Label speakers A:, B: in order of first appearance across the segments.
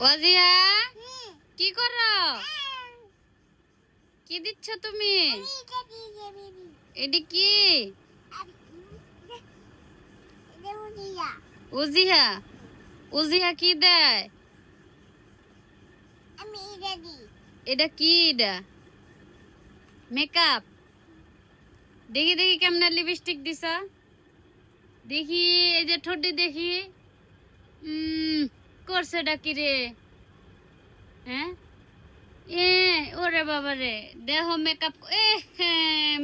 A: ওয়াজিয়া কি করো? কি দিচ্ছ তুমি? এডি কি? উজিহা উজিহা কি দেয়? এটা কি? এটা মেকআপ। দেখি দেখি কেমনে লিপস্টিক দিছ দেখি। এই যে ঠোঁটে দেখি। করছে ডাকি রে। হ্যাঁ এ ওরে বাবা রে, দেহ মেকআপ।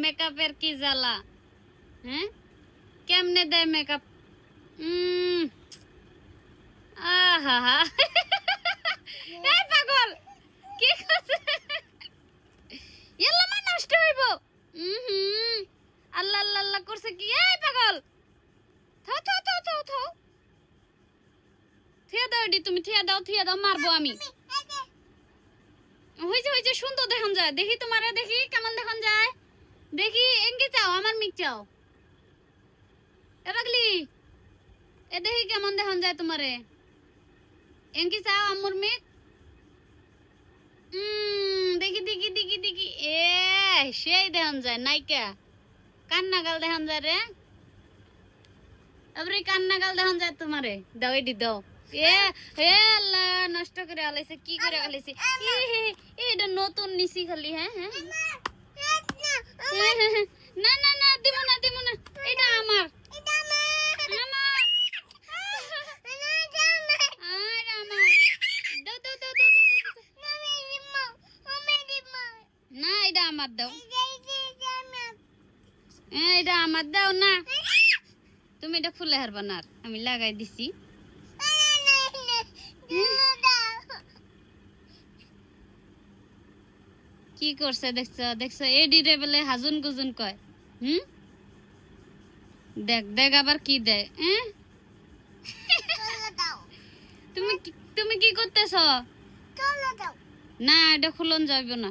A: মেকআপের কি জ্বালা। হ্যাঁ কেমনে দেয় মেকআপ? আহা এই পাগল কি করছে? এলা মা নষ্ট হইব। আল্লাহ আল্লাহ আল্লাহ করছে কি? এই পাগল থাও থাও থাও থাও থাও। থিয়া দাও এডি, তুমি থিয়া দাও মারবো আমি। হইছে হইছে, সুন্দর দেখন যায়। দেখি তোমারে, দেখি কেমন দেখন যায়। দেখি এঙ্গে চাও আমার মিক চাও। এ পাগলি এ দেখি কেমন দেখন যায় তোমারে। এঙ্কি চাও আমুর মিক। দেখি দেখি দেখি দেখি। এ সেই দেখন যায় নাইকা। কান্নাগাল দেখন যায় রে। এবারে কান্নাগাল দেখন যায় তোমারে। দাও এডি দাও। এ এ আল্লাহ নষ্ট করে আলাইছে। কি করে আলাইছে? এটা নতুন নিছি খালি। হ্যাঁ হ্যাঁ না না না, দিব না দিব না। এটা আমার আমার দাও দাও দাও দাও না, এটা আমার দাও। এটা আমার দাও না। তুমি এটা খুলে হারবা না। আমি লাগাই দিছি। কি করছে দেখছো দেখছো? এডি রে বলে হাজুন গুজুন কয়। দেখ দেখ আবার কি দেয়। তুমি তুমি কি করতেছ? না এটা খুলন যাইব না।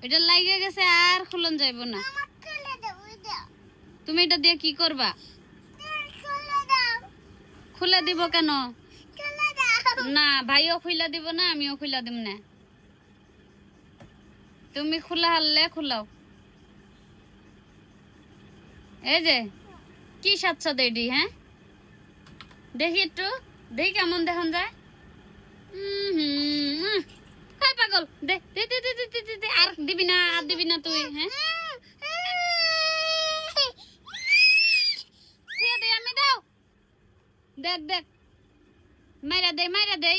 A: এটা লাগিয়ে গেছে আর খুলন যাইব না। তুমি এটা দিয়ে কি করবা? খুলে দিব কেন? না ভাইও খুলে দিব না, আমিও খুলে দিব না। তুমি খোলা হারলে খুলাও। এই যে কি সাচ্ছা দেডি। হ্যাঁ দেখি একটু, দেখি কেমন দেখন যায়। হাই পাগল দে দে দে দে দে দে দে। আর দিবি না, আর দিবি না তুই। হ্যাঁ থিয়া দে আমি দাও। দেখ দেখ মাইরা দে মাইরা দে।